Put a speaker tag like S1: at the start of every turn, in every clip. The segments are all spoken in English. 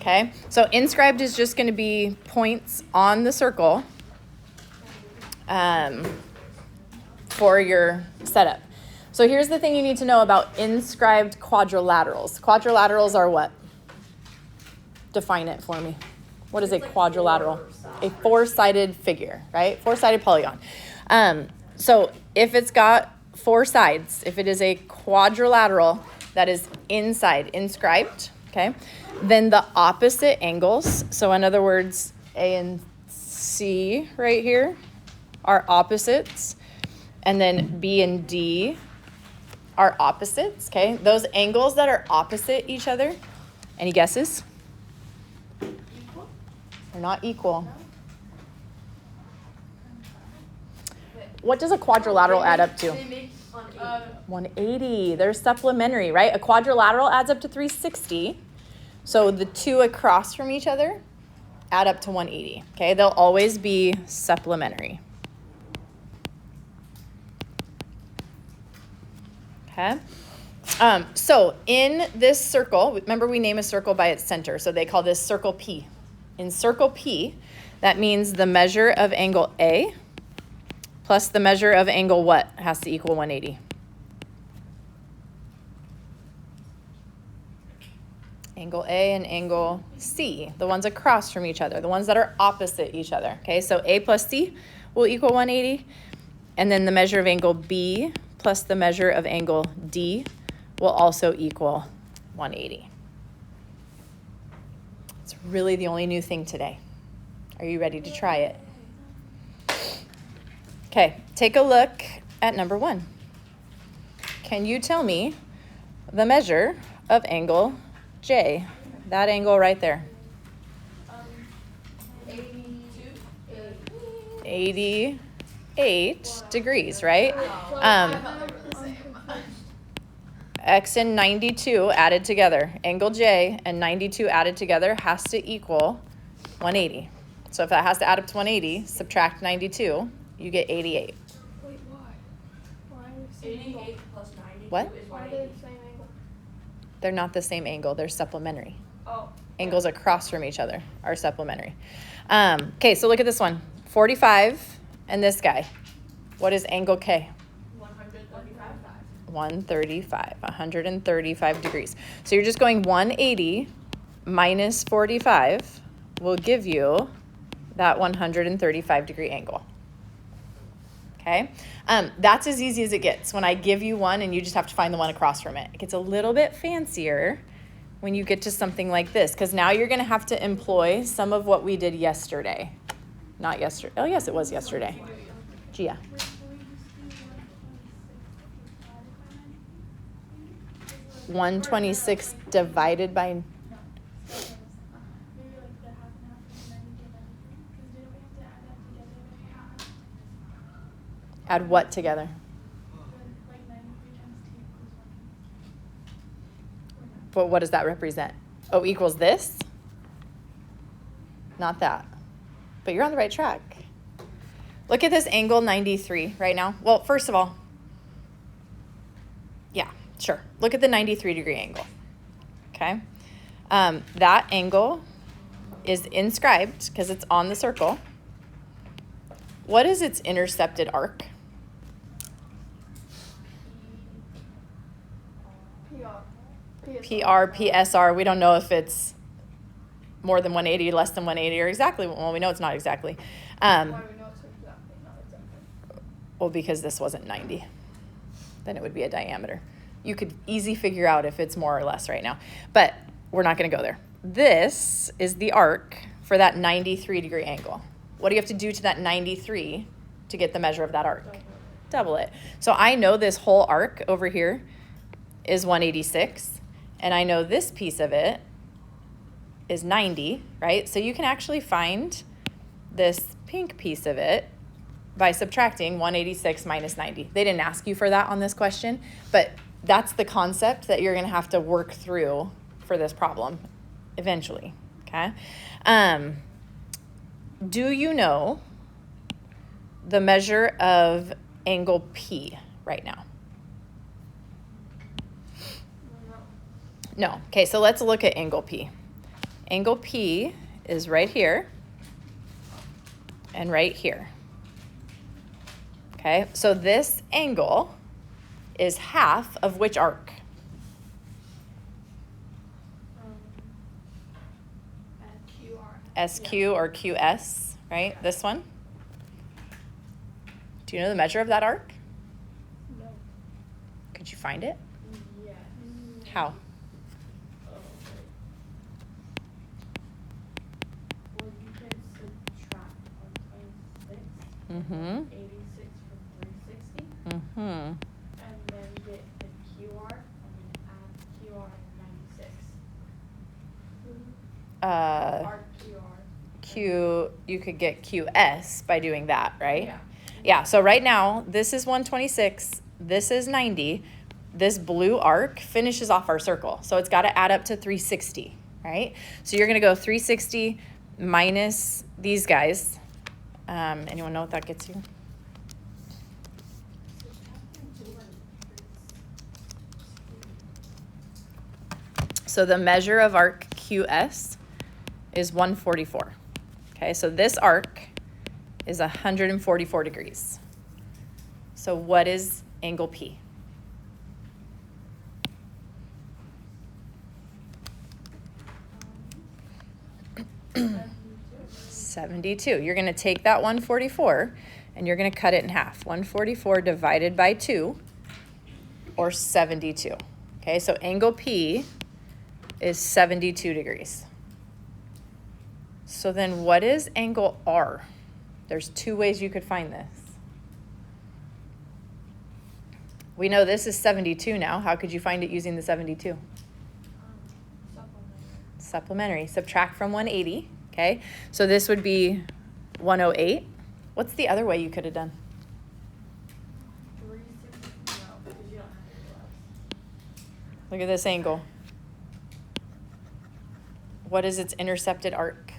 S1: Okay, so inscribed is just going to be points on the circle for your setup. So here's the thing you need to know about inscribed quadrilaterals. Quadrilaterals are what? Define it for me. What is a quadrilateral? A four-sided figure, right? Four-sided polygon. So if it's got four sides, if it is a quadrilateral that is inscribed, okay, then the opposite angles, so in other words, A and C right here are opposites, and then B and D are opposites, okay? Those angles that are opposite each other, any guesses?
S2: Equal?
S1: They're not equal. What does a quadrilateral add up to?
S2: They make
S1: 180. They're supplementary, right? A quadrilateral adds up to 360. So the two across from each other add up to 180. Okay, they'll always be supplementary. Okay. So in this circle, remember we name a circle by its center. So they call this circle P. In circle P, that means the measure of angle A plus the measure of angle what has to equal 180? Angle A and angle C, the ones across from each other, the ones that are opposite each other. Okay, so A plus C will equal 180. And then the measure of angle B plus the measure of angle D will also equal 180. It's really the only new thing today. Are you ready to try it? Okay, take a look at number 1. Can you tell me the measure of angle J? That angle right there. 88 degrees, right? X and 92 added together. Angle J and 92 added together has to equal 180. So if that has to add up to 180, subtract 92, you get 88.
S2: Wait, why? Why are the same
S3: 88
S2: angle?
S3: plus 92
S1: What?
S3: is
S2: Why are they
S3: 180.
S2: the same angle?
S1: They're not the same angle, they're supplementary.
S2: Oh.
S1: Angles across from each other are supplementary. Okay, so look at this one. 45 and this guy. What is angle K? 135 degrees. So you're just going 180 minus 45 will give you that 135 degree angle. Okay, that's as easy as it gets when I give you one and you just have to find the one across from it. It gets a little bit fancier when you get to something like this, because now you're going to have to employ some of what we did yesterday. Not yesterday. Oh, yes, it was yesterday. Gia. 126 divided by... Add what together? But what does that represent? Oh, equals this? Not that. But you're on the right track. Look at this angle 93 right now. Well, first of all, yeah, sure. Look at the 93 degree angle. Okay. That angle is inscribed because it's on the circle. What is its intercepted arc? PR, PSR. We don't know if it's more than 180, less than 180, or exactly. Well, we know it's not exactly.
S2: Why do we know it's exactly, not exactly?
S1: Well, because this wasn't 90. Then it would be a diameter. You could easily figure out if it's more or less right now. But we're not going to go there. This is the arc for that 93 degree angle. What do you have to do to that 93 to get the measure of that arc? Double it. So I know this whole arc over here is 186. And I know this piece of it is 90, right? So you can actually find this pink piece of it by subtracting 186 minus 90. They didn't ask you for that on this question, but that's the concept that you're going to have to work through for this problem eventually, okay? Do you know the measure of angle P right now? No. Okay, so let's look at angle P. Angle P is right here and right here. Okay, so this angle is half of which arc?
S2: QR.
S1: SQ or QS, right? This one? Do you know the measure of that arc?
S2: No.
S1: Could you find it?
S2: Yes.
S1: How?
S3: Well, you can subtract 126,
S1: Mm-hmm.
S3: 86 from 360,
S1: Mm-hmm.
S3: and then get the QR, and then add QR and 96. Arc QR.
S1: You could get QS by doing that, right?
S3: Yeah.
S1: Yeah, so right now, this is 126, this is 90. This blue arc finishes off our circle, so it's got to add up to 360, right? So you're going to go 360 minus these guys. Anyone know what that gets you? So the measure of arc QS is 144. Okay, so this arc is 144 degrees. So what is angle P? 72. You're going to take that 144 and you're going to cut it in half. 144 divided by 2, or 72. Okay, so angle P is 72 degrees. So then what is angle R? There's two ways you could find this. We know this is 72 now. How could you find it using the 72? Supplementary. Subtract from 180. Okay, so this would be 108. What's the other way you could have done?
S3: 360, no, because you don't have to do
S1: Look at this angle. What is its intercepted arc?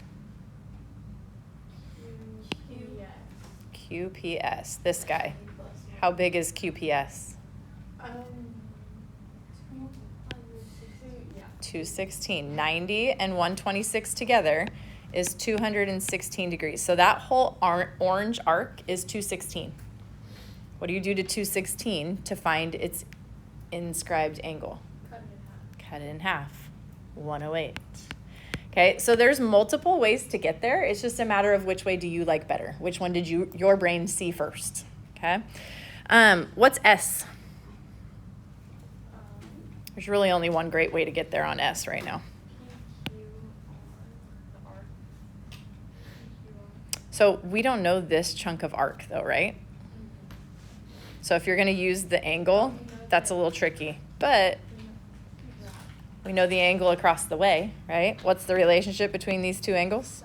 S1: QPS. This guy. How big is QPS? 216. 90 and 126 together is 216 degrees. So that whole orange arc is 216. What do you do to 216 to find its inscribed angle? Cut it in half. 108. Okay, so there's multiple ways to get there. It's just a matter of which way do you like better. Which one did your brain see first? Okay. What's S? There's really only one great way to get there on S right now. So we don't know this chunk of arc though, right? So if you're going to use the angle, that's a little tricky. But we know the angle across the way, right? What's the relationship between these two angles?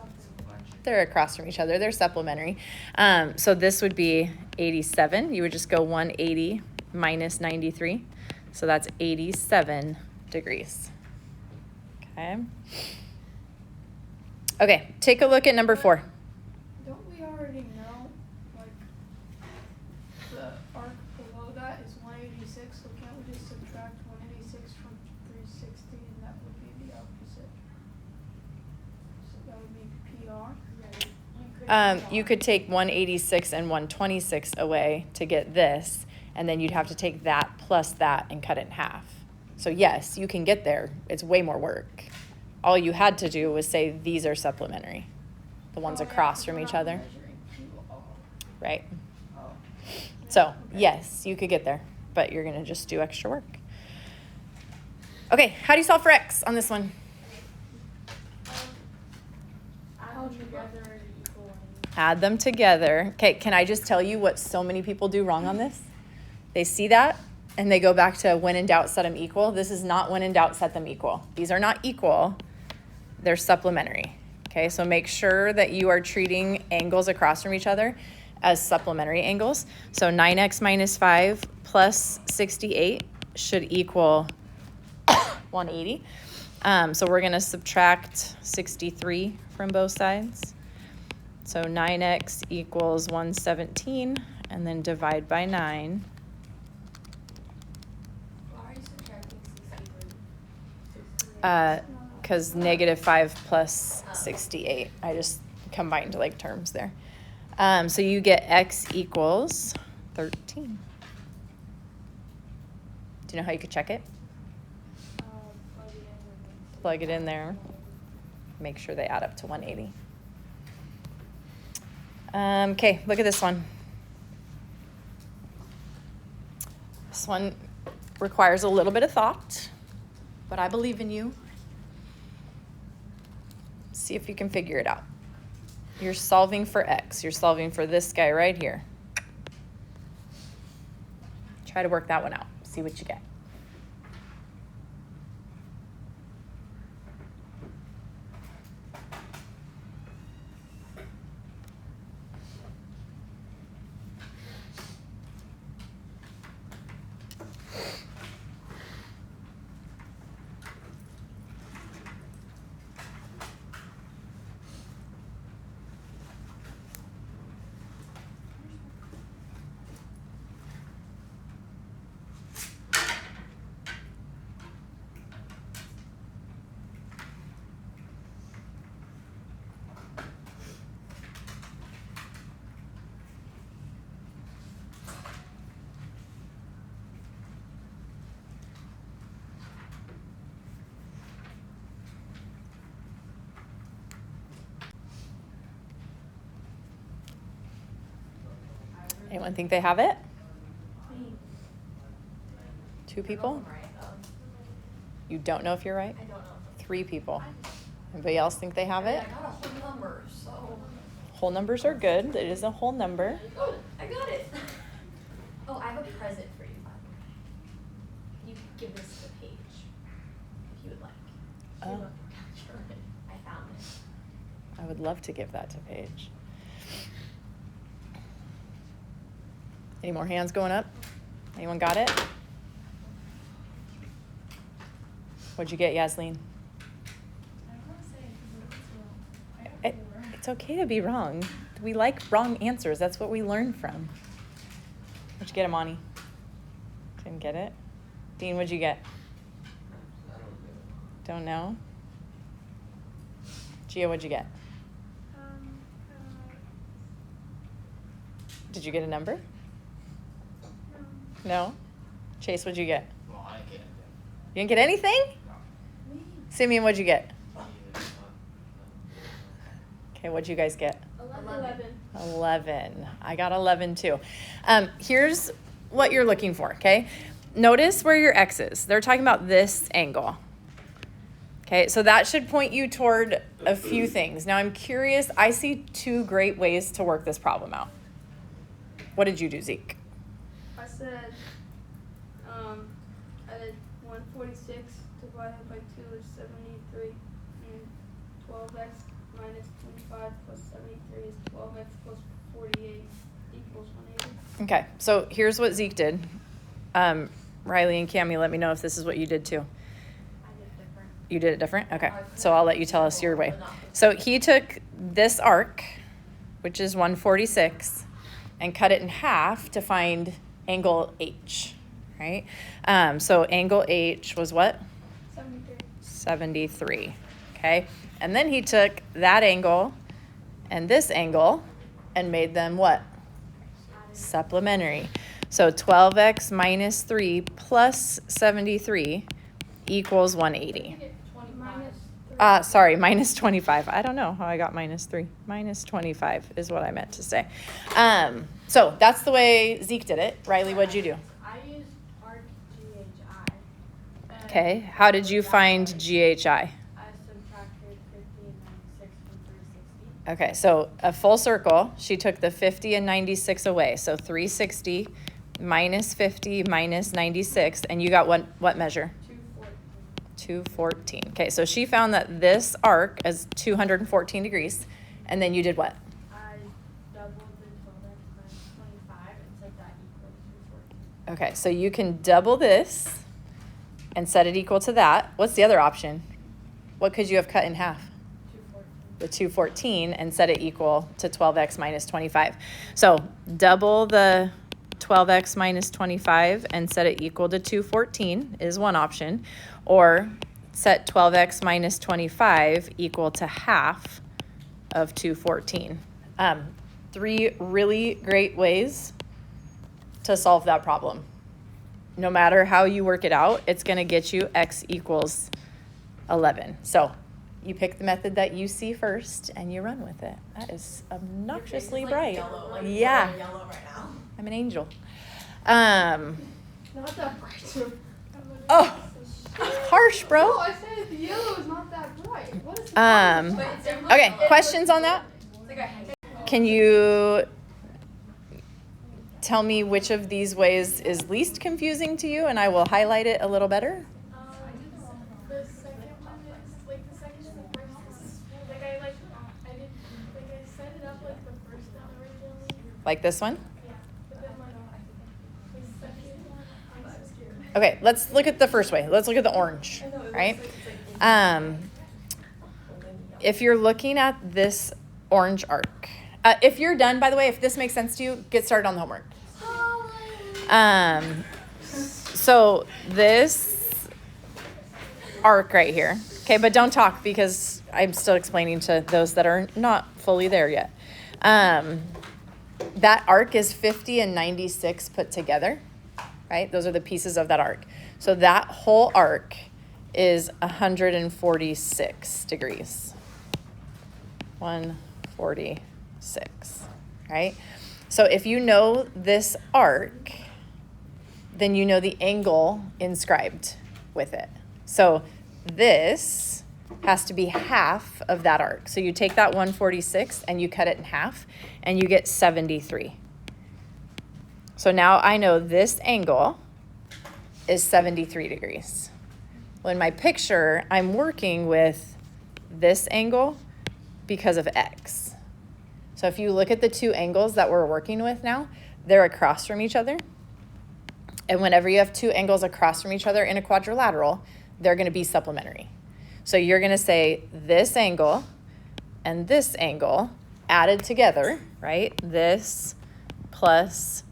S1: They're across from each other. They're supplementary. So this would be 87. You would just go 180 minus 93. So that's 87 degrees. Okay. Okay, take a look at number 4.
S2: Don't we already know, like, the arc below that is 186, so can't we just subtract 186 from 360 and that would be the opposite? So that would be PR?
S1: You could take 186 and 126 away to get this, and then you'd have to take that plus that and cut it in half. So yes, you can get there. It's way more work. All you had to do was say these are supplementary, the ones across from each other. Right. So yes, you could get there, but you're going to just do extra work. Okay, how do you solve for X on this one? Add them together. Okay, can I just tell you what so many people do wrong on this? They see that and they go back to when in doubt, set them equal. This is not when in doubt, set them equal. These are not equal. They're supplementary. Okay, so make sure that you are treating angles across from each other as supplementary angles. So 9x minus 5 plus 68 should equal 180. So we're going to subtract 63 from both sides. So 9x equals 117, and then divide by 9.
S3: Why are you subtracting 63?
S1: because -5 plus 68. I just combined like terms there. So you get x equals 13. Do you know how you could check it? Plug it in there. Make sure they add up to 180. Okay, look at this one. This one requires a little bit of thought, but I believe in you. See if you can figure it out. You're solving for x. You're solving for this guy right here. Try to work that one out. See what you get. Anyone think they have it? Two people? You don't know if you're right?
S3: I don't know.
S1: 3 people. Anybody else think they have it?
S3: I got a whole number, so.
S1: Whole numbers are good. It is a whole number.
S3: Oh, I got it. Oh, I have a present for you, by the way. You could give this to Paige, if you would like.
S1: Oh.
S3: Sure. I found it.
S1: I would love to give that to Paige. Any more hands going up? Anyone got it? What'd you get, Yasleen? It's okay to be wrong. We like wrong answers. That's what we learn from. What'd you get, Amani? Didn't get it? Dean, what'd you get? Don't know? Gia, what'd you get? Did you get a number? No? Chase, what'd you get?
S4: Well, I can't.
S1: You didn't get anything? Simeon, what'd you get? Okay, what'd you guys get? 11. I got 11 too. Here's what you're looking for, okay? Notice where your X is. They're talking about this angle. Okay, so that should point you toward a few things. Now I'm curious, I see 2 great ways to work this problem out. What did you do, Zeke?
S2: I said, I did 146 divided by 2 is 73, and 12x minus 25 plus 73 is 12x plus 48 equals 180.
S1: Okay, so here's what Zeke did. Riley and Cammie, let me know if this is what you did too.
S3: I did different.
S1: You did it different? Okay, so I'll let you tell us your way. So he took this arc, which is 146, and cut it in half to find angle H, right? So angle H was what?
S2: 73.
S1: 73, okay? And then he took that angle and this angle and made them what? Supplementary. So 12x minus 3 plus 73 equals 180. Sorry, minus 25. I don't know how I got minus 3. Minus 25 is what I meant to say. So that's the way Zeke did it. Riley, what'd you do?
S3: I used arc GHI.
S1: Okay, how did you find GHI?
S3: I subtracted 50 and 96 from 360.
S1: Okay, so a full circle, she took the 50 and 96 away. So 360 minus 50 minus 96, and you got what measure? 214. Okay, so she found that this arc is 214 degrees, and then you did what?
S3: I doubled the 12x minus 25 and set that equal to 214.
S1: Okay, so you can double this and set it equal to that. What's the other option? What could you have cut in half?
S3: 214.
S1: The 214 and set it equal to 12x minus 25. So double the 12x minus 25 and set it equal to 214 is one option. Or set 12x minus 25 equal to half of 214. 3 really great ways to solve that problem. No matter how you work it out, it's going to get you x equals 11. So you pick the method that you see first and you run with it. That is obnoxiously bright.
S4: Yellow, like
S1: yeah.
S4: yellow right now.
S1: I'm an angel.
S2: Not that bright.
S1: Oh, harsh,
S2: No,
S1: bro.
S2: I said the yellow is not that bright. What is
S1: Okay, questions on that? Can you tell me which of these ways is least confusing to you and I will highlight it a little better?
S2: The second one is like the second and the first is like I did like I set it up like the first one originally.
S1: Like this one?
S2: Yeah. But then like the second one I'm so scared.
S1: Okay, let's look at the first way. Let's look at the orange, right? If you're looking at this orange arc, if you're done, by the way, if this makes sense to you, get started on the homework. So this arc right here, okay, but don't talk because I'm still explaining to those that are not fully there yet. That arc is 50 and 96 put together, right? Those are the pieces of that arc. So that whole arc is 146 degrees. 146, right? So if you know this arc, then you know the angle inscribed with it. So this has to be half of that arc. So you take that 146 and you cut it in half and you get 73. So now I know this angle is 73 degrees. Well, in my picture, I'm working with this angle because of x. So if you look at the two angles that we're working with now, they're across from each other. And whenever you have two angles across from each other in a quadrilateral, they're going to be supplementary. So you're going to say this angle and this angle added together, right? This plus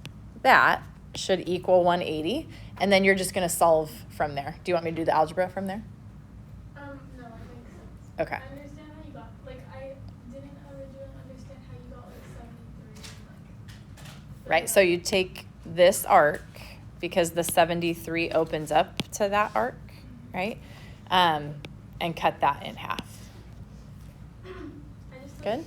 S1: that should equal 180. And then you're just going to solve from there. Do you want me to do the algebra from there?
S2: No, I think so.
S1: Okay.
S2: I understand how you got I didn't originally understand how you got 73
S1: Right, so you take this arc because the 73 opens up to that arc, right? And cut that in half. Good?